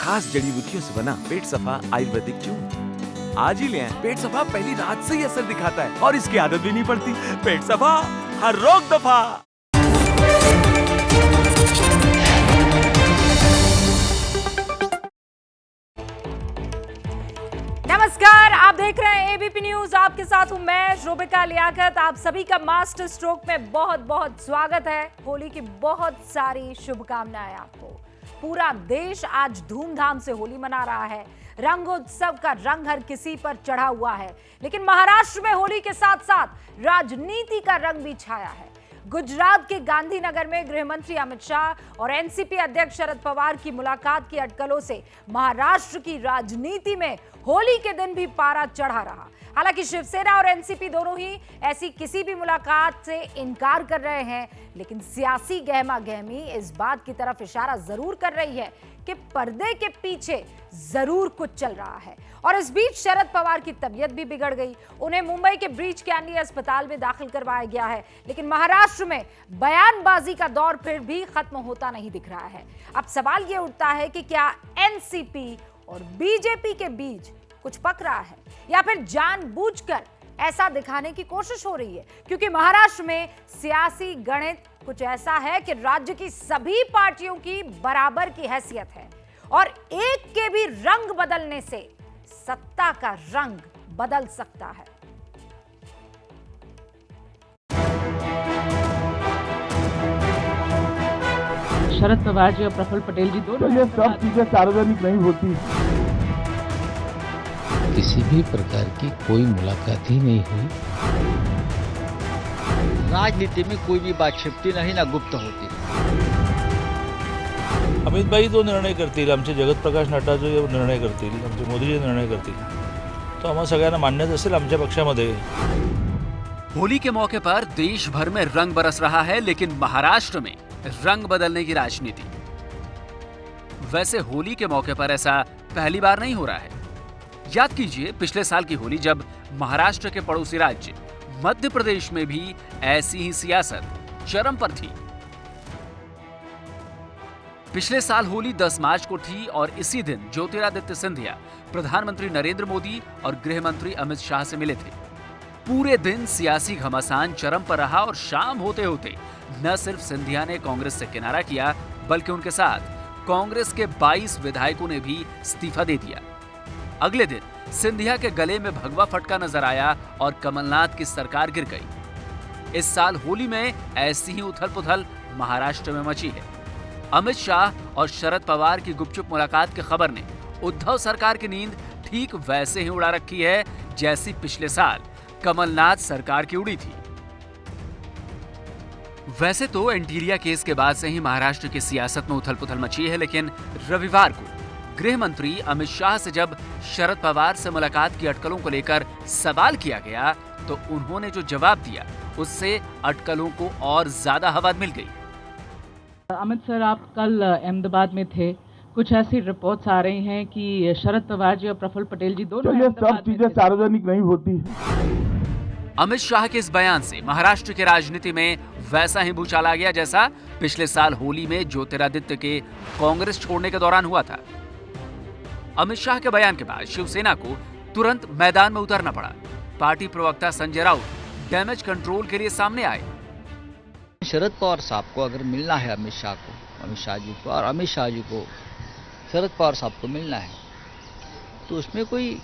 खास जड़ी बूटियों से बना पेट सफा आयुर्वेदिक चूर्ण। आज ही ले आएं। पेट सफा पहली रात से ही असर दिखाता है और इसकी आदत भी नहीं पड़ती। पेट सफा, हर रोग दफा। नमस्कार, आप देख रहे हैं एबीपी न्यूज। आपके साथ हूं मैं शोभिका लियाकत। आप सभी का मास्टर स्ट्रोक में बहुत बहुत स्वागत है। होली की बहुत सारी शुभकामनाएं आपको। पूरा देश आज धूमधाम से होली मना रहा है। रंगोत्सव का रंग हर किसी पर चढ़ा हुआ है, लेकिन महाराष्ट्र में होली के साथ साथ राजनीति का रंग भी छाया है। गुजरात के गांधीनगर में गृह मंत्री अमित शाह और एनसीपी अध्यक्ष शरद पवार की मुलाकात की अटकलों से महाराष्ट्र की राजनीति में होली के दिन भी पारा चढ़ा रहा। हालांकि शिवसेना और एनसीपी दोनों ही ऐसी किसी भी मुलाकात से इनकार कर रहे हैं, लेकिन सियासी गहमा गहमी इस बात की तरफ इशारा जरूर कर रही है कि पर्दे के पीछे जरूर कुछ चल रहा है। और इस बीच शरद पवार की तबीयत भी बिगड़ गई। उन्हें मुंबई के ब्रीच कैंडी अस्पताल में दाखिल करवाया गया है, लेकिन महाराष्ट्र में बयानबाजी का दौर फिर भी खत्म होता नहीं दिख रहा है। अब सवाल यह उठता है कि क्या एनसीपी और बीजेपी के बीच कुछ पक रहा है या फिर जानबूझकर ऐसा दिखाने की कोशिश हो रही है, क्योंकि महाराष्ट्र में सियासी गणित कुछ ऐसा है कि राज्य की सभी पार्टियों की बराबर की हैसियत है और एक के भी रंग बदलने से सत्ता का रंग बदल सकता है। शरद पवार जी और प्रफुल्ल पटेल जी दोनों तो ये सब चीजें सार्वजनिक नहीं होती। किसी भी प्रकार की कोई मुलाकात ही नहीं हुई। राजनीति में कोई भी बात छिपती नहीं, ना गुप्त होती। अमितबाई जो निर्णय करतील, आमचे जगत प्रकाश नड्डा जो निर्णय करतील, आमचे मोदीजी निर्णय करतील, तो आम्हा सगळ्यांना मान्यच असेल आमच्या पक्षामध्ये। होली के मौके पर देश भर में रंग बरस रहा है, लेकिन महाराष्ट्र में रंग बदलने की राजनीति। वैसे होली के मौके पर ऐसा पहली बार नहीं हो रहा है। याद कीजिए पिछले साल की होली, जब महाराष्ट्र के पड़ोसी राज्य मध्य प्रदेश में भी ऐसी ही सियासत चरम पर थी। पिछले साल होली 10 मार्च को थी और इसी दिन ज्योतिरादित्य सिंधिया प्रधानमंत्री नरेंद्र मोदी और गृह मंत्री अमित शाह से मिले थे। पूरे दिन सियासी घमासान चरम पर रहा और शाम होते होते न सिर्फ सिंधिया ने कांग्रेस से किनारा किया, बल्कि उनके साथ कांग्रेस के 22 विधायकों ने भी इस्तीफा दे दिया। अगले दिन सिंधिया के गले में भगवा फटका नजर आया और कमलनाथ की सरकार गिर गई। इस साल होली में ऐसी ही उथल पुथल महाराष्ट्र में मची है। अमित शाह और शरद पवार की गुपचुप मुलाकात की खबर ने उद्धव सरकार की नींद ठीक वैसे ही उड़ा रखी है जैसी पिछले साल कमलनाथ सरकार की उड़ी थी। वैसे तो एंटीरिया केस के बाद से ही महाराष्ट्र की सियासत में उथल पुथल मची है, लेकिन रविवार को गृह मंत्री अमित शाह से जब शरद पवार से मुलाकात की अटकलों को लेकर सवाल किया गया, तो उन्होंने जो जवाब दिया उससे अटकलों को और ज्यादा हवा मिल गई। अमित सर, आप कल अहमदाबाद में थे। कुछ ऐसी रिपोर्ट्स आ रही हैं कि शरद पवार जी और प्रफुल्ल पटेल जी दोनों तो ये सब चीजें सार्वजनिक नहीं होती। अमित शाह के इस बयान से महाराष्ट्र की राजनीति में वैसा ही भूचाल आ गया जैसा पिछले साल होली में ज्योतिरादित्य के कांग्रेस छोड़ने के दौरान हुआ था। अमित शाह के बयान के बाद शिवसेना को तुरंत मैदान में उतरना पड़ा। पार्टी प्रवक्ता संजय राउत डैमेज कंट्रोल के लिए सामने आए। शरद पवार साहब को अगर मिलना है अमित शाह जी को, और अमित शाह जी को शरद पवार साहब को मिलना है, तो उसमें कोई,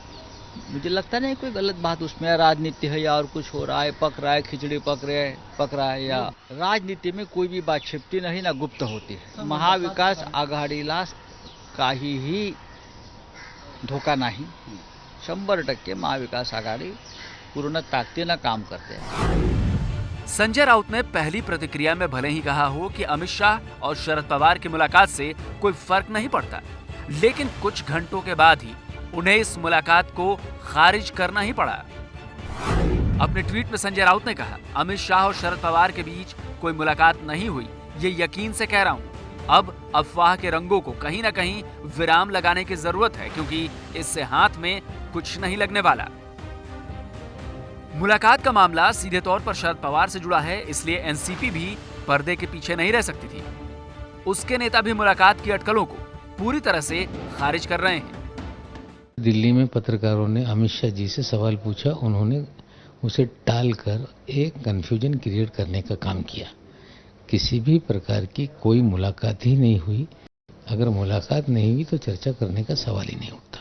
मुझे लगता नहीं कोई गलत बात उसमें राजनीति है या और कुछ हो रहा है, पक रहा है, खिचड़ी पक रहा है, या राजनीति में कोई भी बात छिपती नहीं, ना गुप्त होती है। महाविकास आघाडीला काहीही धोका नाही। 100% महाविकास आघाडी पूर्ण ताकदीनं काम करते हैं। संजय राउत ने पहली प्रतिक्रिया में भले ही कहा हो कि अमित शाह और शरद पवार की मुलाकात से कोई फर्क नहीं पड़ता, लेकिन कुछ घंटों के बाद ही उन्हें इस मुलाकात को खारिज करना ही पड़ा। अपने ट्वीट में संजय राउत ने कहा, अमित शाह और शरद पवार के बीच कोई मुलाकात नहीं हुई, ये यकीन से कह रहा हूं। अब अफवाह के रंगों को कहीं ना कहीं विराम लगाने की जरूरत है, क्योंकि इससे हाथ में कुछ नहीं लगने वाला। मुलाकात का मामला सीधे तौर पर शरद पवार से जुड़ा है, इसलिए एनसीपी भी पर्दे के पीछे नहीं रह सकती थी। उसके नेता भी मुलाकात की अटकलों को पूरी तरह से खारिज कर रहे हैं। दिल्ली में पत्रकारों ने अमित शाह जी से सवाल पूछा, उन्होंने उसे टालकर एक कन्फ्यूजन क्रिएट करने का काम किया। किसी भी प्रकार की कोई मुलाकात ही नहीं हुई। अगर मुलाकात नहीं हुई तो चर्चा करने का सवाल ही नहीं उठता।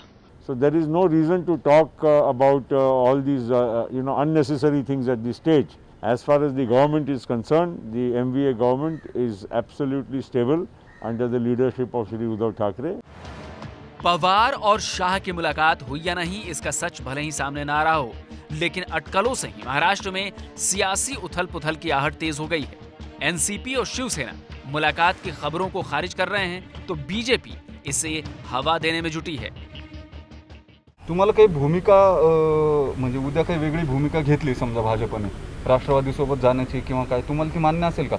So there is no reason to talk about all these unnecessary things at this stage. As far as the government is concerned, the MVA government is absolutely stable under the leadership of Shri Uddhav Thackeray. Pawar और शाह की मुलाकात हुई या नहीं, इसका सच भले ही सामने ना आ रहा हो, लेकिन अटकलों से ही महाराष्ट्र में सियासी उथल पुथल की आहट तेज हो गई है। एनसीपी और शिवसेना मुलाकात की खबरों को खारिज कर रहे हैं, तो बीजेपी इसे हवा देने में जुटी है। तुम्हाला काही भूमिका म्हणजे उद्या काही वेगळी भूमिका घेतली समजा भाजपने राष्ट्रवादीसोबत जाण्याची किंवा काय, तुम्हाला ती मान्य असेल का?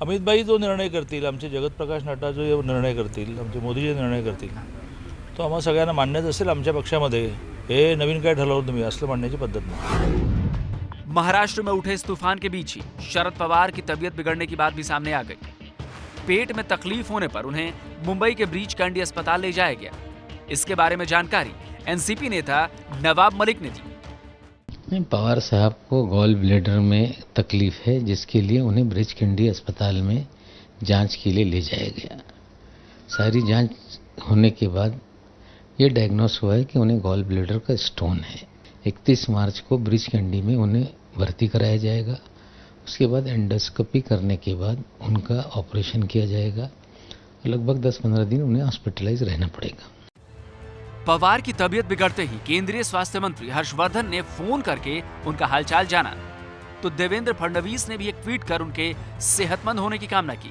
अमितभाई जो निर्णय करतील, आमचे जगतप्रकाश नड्डा जो निर्णय करतील, आमचे मोदीजी निर्णय करतील, तो आम्हाला सगळ्यांना मान्यच असेल आमच्या पक्षामध्ये। हे नवीन काय ठरवलं तुम्ही असलं म्हणण्याची पद्धत नाही। महाराष्ट्र में उठे इस तूफान के बीच ही शरद पवार की तबीयत बिगड़ने की बात भी सामने आ गई। पेट में तकलीफ होने पर उन्हें मुंबई के ब्रीच कैंडी अस्पताल ले जाया गया। इसके बारे में जानकारी एनसीपी नेता नवाब मलिक ने दी। पवार साहब को गॉल ब्लैडर में तकलीफ है, जिसके लिए उन्हें ब्रिज कैंडी अस्पताल में जांच के लिए ले जाया गया। सारी जांच होने के बाद ये डायग्नोस हुआ है कि उन्हें गॉल ब्लैडर का स्टोन है। 31 मार्च को ब्रिज कैंडी में उन्हें भर्ती कराया जाएगा। उसके बाद एंडोस्कोपी करने के बाद उनका ऑपरेशन किया जाएगा। लगभग 10-15 दिन उन्हें हॉस्पिटलाइज रहना पड़ेगा। पवार की तबीयत बिगड़ते ही केंद्रीय स्वास्थ्य मंत्री हर्षवर्धन ने फोन करके उनका हालचाल जाना, तो देवेंद्र फडणवीस ने भी एक ट्वीट कर उनके सेहतमंद होने की कामना की।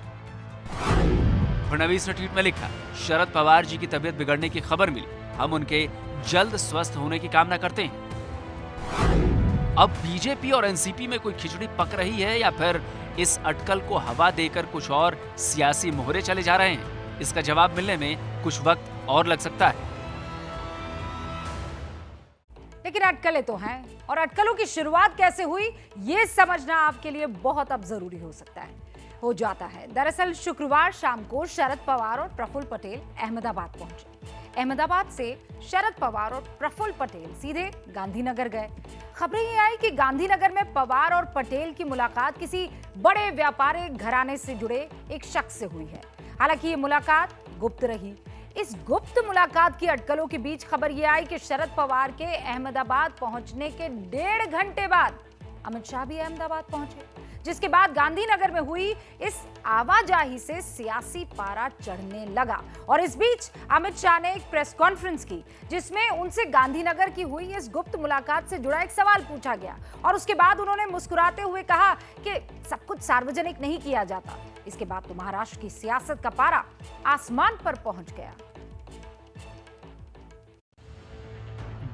फडणवीस ने ट्वीट में लिखा, शरद पवार जी की तबीयत बिगड़ने की खबर मिली, हम उनके जल्द स्वस्थ होने की कामना करते हैं। अब बीजेपी और एनसीपी में कोई खिचड़ी पक रही है या फिर इस अटकल को हवा देकर कुछ और सियासी मोहरे चले जा रहे हैं, इसका जवाब मिलने में कुछ वक्त और लग सकता है। लेकिन अटकलें तो हैं, और अटकलों की शुरुआत कैसे हुई ये समझना आपके लिए बहुत अब जरूरी हो जाता है। दरअसल शुक्रवार शाम को शरद पवार और प्रफुल्ल पटेल अहमदाबाद पहुंचे। अहमदाबाद से शरद पवार और प्रफुल्ल पटेल सीधे गांधीनगर गए। खबरें ये आई कि गांधीनगर में पवार और पटेल की मुलाकात किसी बड़े व्यापारिक घराने से जुड़े एक शख्स से हुई है। हालांकि ये मुलाकात गुप्त रही। इस गुप्त मुलाकात की अटकलों के बीच खबर यह आई कि शरद पवार के अहमदाबाद पहुंचने के 1.5 घंटे बाद अमित शाह भी अहमदाबाद पहुंचे, जिसके बाद गांधीनगर में हुई इस आवाजाही से सियासी पारा चढ़ने लगा। और इस बीच अमित शाह ने एक प्रेस कॉन्फ्रेंस की, जिसमें उनसे गांधीनगर की हुई इस गुप्त मुलाकात से जुड़ा एक सवाल पूछा गया, और उसके बाद उन्होंने मुस्कुराते हुए कहा कि सब कुछ सार्वजनिक नहीं किया जाता। इसके बाद तो महाराष्ट्र की सियासत का पारा आसमान पर पहुंच गया।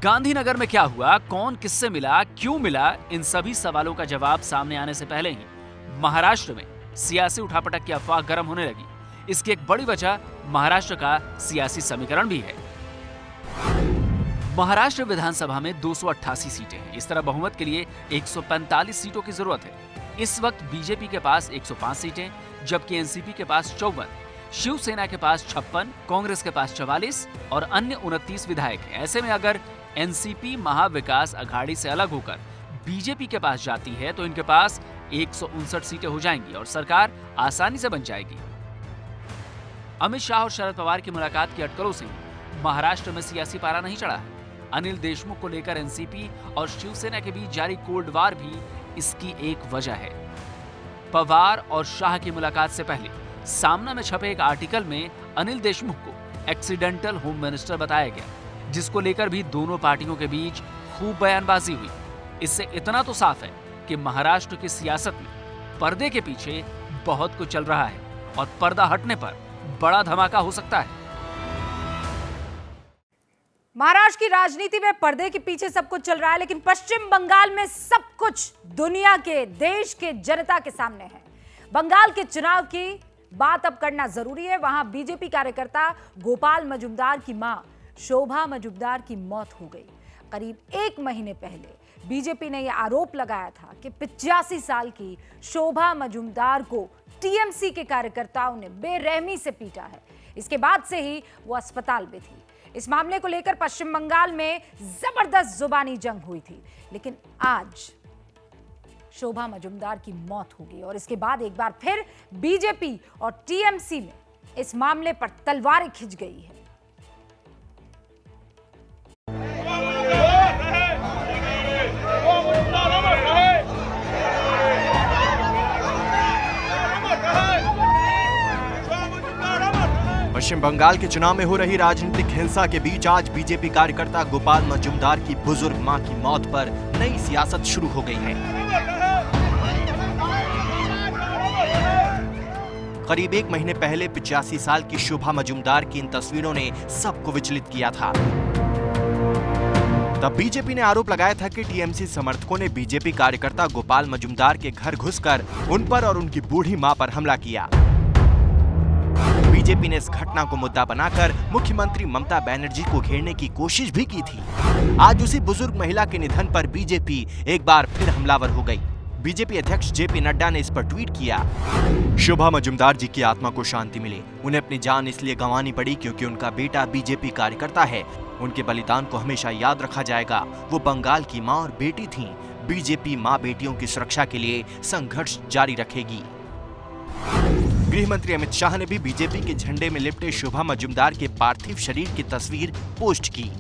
गांधीनगर में क्या हुआ, कौन किससे मिला, क्यों मिला, इन सभी सवालों का जवाब सामने आने से पहले ही महाराष्ट्र में सियासी उठापटक की अफवाह गर्म होने लगी। इसकी एक बड़ी वजह महाराष्ट्र का सियासी समीकरण भी है। महाराष्ट्र विधानसभा में 288 सीटें हैं। इस तरह बहुमत के लिए 145 सीटों की जरूरत है। इस वक्त बीजेपी के पास 105 सीटें, जबकि एनसीपी के पास 54, शिवसेना के पास 56, कांग्रेस के पास 44 और अन्य 29 विधायक हैं। ऐसे में अगर एनसीपी महाविकास अघाड़ी से अलग होकर बीजेपी के पास जाती है तो इनके पास 159 सीटें हो जाएंगी और सरकार आसानी से बन जाएगी। अमित शाह और शरद पवार की मुलाकात की अटकलों से महाराष्ट्र में सियासी पारा नहीं चढ़ा है। अनिल देशमुख को लेकर एनसीपी और शिवसेना के बीच जारी कोल्ड वार भी इसकी एक वजह है। पवार और शाह की मुलाकात से पहले सामना में छपे एक आर्टिकल में अनिल देशमुख को एक्सीडेंटल होम मिनिस्टर बताया गया, जिसको लेकर भी दोनों पार्टियों के बीच खूब बयानबाजी हुई। इससे इतना तो साफ है कि महाराष्ट्र की सियासत में पर्दे के पीछे बहुत कुछ चल रहा है और पर्दा हटने पर बड़ा धमाका हो सकता है। महाराष्ट्र की राजनीति में पर्दे के पीछे सब कुछ चल रहा है, लेकिन पश्चिम बंगाल में सब कुछ दुनिया के, देश के जनता के सामने है। बंगाल के चुनाव की बात अब करना जरूरी है। वहां बीजेपी कार्यकर्ता गोपाल मजुमदार की मां शोभा मजुमदार की मौत हो गई। करीब 1 महीने पहले बीजेपी ने यह आरोप लगाया था कि 85 साल की शोभा मजुमदार को टीएमसी के कार्यकर्ताओं ने बेरहमी से पीटा है। इसके बाद से ही वो अस्पताल में थी। इस मामले को लेकर पश्चिम बंगाल में जबरदस्त जुबानी जंग हुई थी, लेकिन आज शोभा मजुमदार की मौत हो गई और इसके बाद एक बार फिर बीजेपी और टीएमसी में इस मामले पर तलवारें खिंच गई है। पश्चिम बंगाल के चुनाव में हो रही राजनीतिक हिंसा के बीच आज बीजेपी कार्यकर्ता गोपाल मजुमदार की बुजुर्ग मां की मौत पर नई सियासत शुरू हो गई है। करीब 1 महीने पहले 85 साल की शोभा मजुमदार की इन तस्वीरों ने सबको विचलित किया था। तब बीजेपी ने आरोप लगाया था कि टीएमसी समर्थकों ने बीजेपी कार्यकर्ता गोपाल मजुमदार के घर घुसकर उन पर और उनकी बूढ़ी मां पर हमला किया। बीजेपी ने इस घटना को मुद्दा बनाकर मुख्यमंत्री ममता बनर्जी को घेरने की कोशिश भी की थी। आज उसी बुजुर्ग महिला के निधन पर बीजेपी एक बार फिर हमलावर हो गई। बीजेपी अध्यक्ष जेपी नड्डा ने इस पर ट्वीट किया, शोभा मजुमदार जी की आत्मा को शांति मिले। उन्हें अपनी जान इसलिए गंवानी पड़ी क्योंकि उनका बेटा बीजेपी कार्यकर्ता है। उनके बलिदान को हमेशा याद रखा जाएगा। वो बंगाल की मां और बेटी थीं। बीजेपी मां बेटियों की सुरक्षा के लिए संघर्ष जारी रखेगी। गृह मंत्री अमित शाह ने भी बीजेपी के झंडे में लिपटे शोभा मजुमदार के पार्थिव शरीर की तस्वीर पोस्ट की।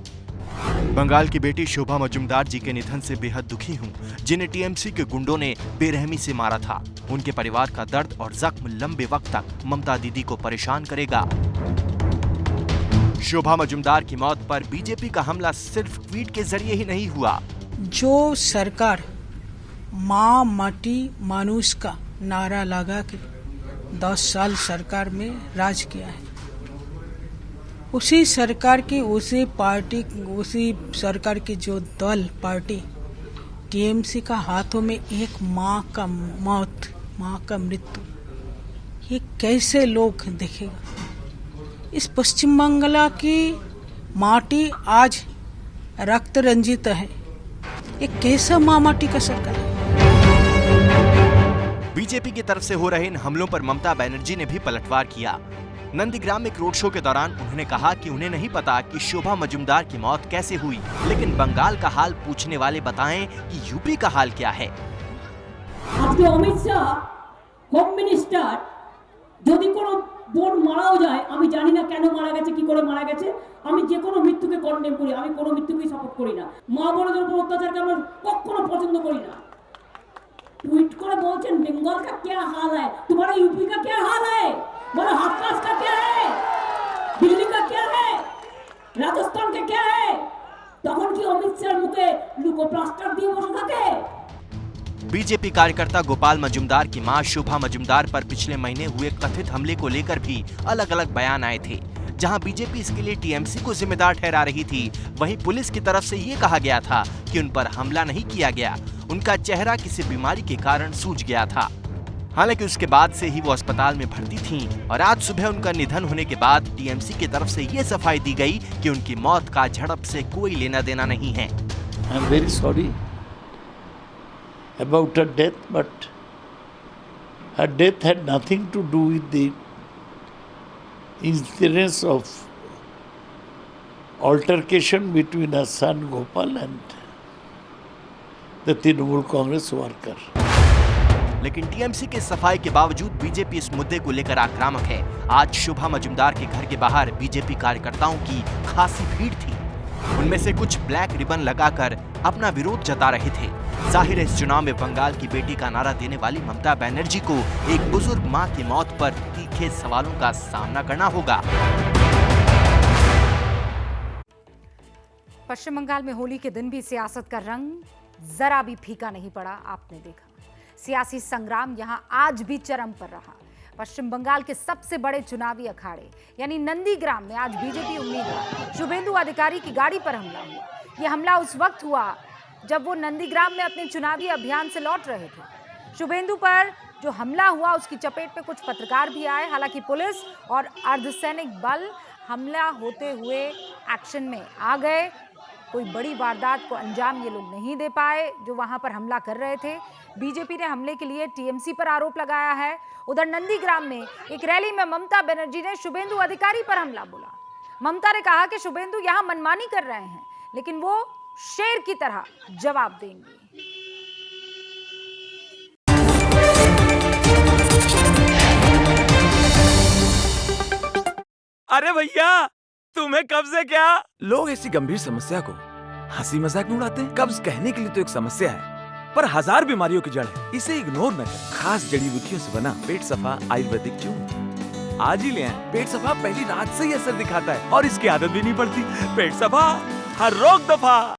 बंगाल की बेटी शोभा मजुमदार जी के निधन से बेहद दुखी हूं, जिन्हें टीएमसी के गुंडों ने बेरहमी से मारा था। उनके परिवार का दर्द और जख्म लंबे वक्त तक ममता दीदी को परेशान करेगा। शोभा मजुमदार की मौत पर बीजेपी का हमला सिर्फ ट्वीट के जरिए ही नहीं हुआ। जो सरकार माँ माटी मानुष का नारा लगा के 10 साल सरकार में राज किया है, उसी सरकार की उसी पार्टी उसी सरकार की जो दल पार्टी टीएमसी का हाथों में एक माँ का मौत, माँ का मृत्यु, ये कैसे लोग देखेगा। इस पश्चिम बंगाल की माटी आज रक्त रंजित है। ये कैसा माँ माटी का सरकार है। बीजेपी की तरफ से हो रहे इन हमलों पर ममता बनर्जी ने भी पलटवार किया। नंदीग्राम में एक रोड शो के दौरान उन्होंने कहा कि उन्हें नहीं पता कि शोभा मजुमदार की मौत कैसे हुई, लेकिन बंगाल का हाल पूछने वाले बताएं कि यूपी का हाल क्या है। আজকে অমিত শাহ হোম মিনিস্টার যদি কোনো বোন মারাও যায়, আমি জানি না কেন মারা গেছে, কি করে মারা গেছে, আমি যে কোনো মৃত্যুকে কন্ডেম করি, আমি কোনো মৃত্যুকেই সাপোর্ট করি না। মা বোনদের উপর অত্যাচারকে আমরা কখনো পছন্দ করি না। ट्वीट করে বলছেন बंगाल का क्या हाल है, तुम्हारा यूपी का क्या हाल है, बोलो हाथरस का क्या है, दिल्ली का क्या है, राजस्थान का क्या है। তখন কি অমিত শাহর মুখে লুকো প্লাস্টার দিয়ে বসে থাকে। बीजेपी कार्यकर्ता गोपाल मजुमदार की मां शोभा मजुमदार पर पिछले महीने हुए कथित हमले को लेकर भी अलग अलग बयान आए थे। जहां बीजेपी इसके लिए टीएमसी को जिम्मेदार ठहरा रही थी, वहीं पुलिस की तरफ से ये कहा गया था कि उन पर हमला नहीं किया गया, उनका चेहरा किसी बीमारी के कारण सूज गया था। हालांकि उसके बाद से ही वो अस्पताल में भर्ती थीं और आज सुबह उनका निधन होने के बाद टीएमसी की तरफ से ये सफाई दी गई कि उनकी मौत का झड़प से कोई लेना देना नहीं है। I am very sorry about her death, but her death had nothing to do with the incidence of altercation between her son Gopal and the Trinamool Congress worker. लेकिन टीएमसी के सफाई के बावजूद बीजेपी इस मुद्दे को लेकर आक्रामक है। आज शोभा मजुमदार के घर के बाहर बीजेपी कार्यकर्ताओं की खासी भीड़ थी। उनमें से कुछ ब्लैक रिबन लगाकर अपना विरोध जता रहे थे। जाहिर है इस चुनाव में बंगाल की बेटी का नारा देने वाली ममता बनर्जी को एक बुजुर्ग मां की मौत पर तीखे सवालों का सामना करना होगा। पश्चिम बंगाल में होली के दिन भी सियासत का रंग जरा भी फीका नहीं पड़ा। आपने देखा सियासी संग्राम यहां आज भी चरम पर रहा। पश्चिम बंगाल के सबसे बड़े चुनावी अखाड़े यानी नंदीग्राम में आज बीजेपी उम्मीदवार शुभेंदु अधिकारी की गाड़ी पर हमला हुआ। यह हमला उस वक्त हुआ जब वो नंदीग्राम में अपने चुनावी अभियान से लौट रहे थे। शुभेंदु पर जो हमला हुआ उसकी चपेट में कुछ पत्रकार भी आए। हालांकि पुलिस और अर्धसैनिक बल हमला होते हुए एक्शन में आ गए। कोई बड़ी वारदात को अंजाम ये लोग नहीं दे पाए जो वहां पर हमला कर रहे थे। बीजेपी ने हमले के लिए टीएमसी पर आरोप लगाया है। उधर नंदीग्राम में एक रैली में ममता बनर्जी ने शुभेंदु अधिकारी पर हमला बोला। ममता ने कहा कि शुभेंदु यहां मनमानी कर रहे हैं, लेकिन वो शेर की तरह जवाब देंगी। अरे भैया, तुम्हें कब्ज है क्या? लोग ऐसी गंभीर समस्या को हंसी मजाक में उड़ाते हैं। कब्ज कहने के लिए तो एक समस्या है, पर 1000 बीमारियों की जड़ है। इसे इग्नोर न करें। खास जड़ी बूटियों से बना पेट सफा आयुर्वेदिक च्यून आज ही ले आएं। पेट सफा पहली रात से ही असर दिखाता है और इसकी आदत भी नहीं पड़ती। पेट सफा, हर रोग दफा।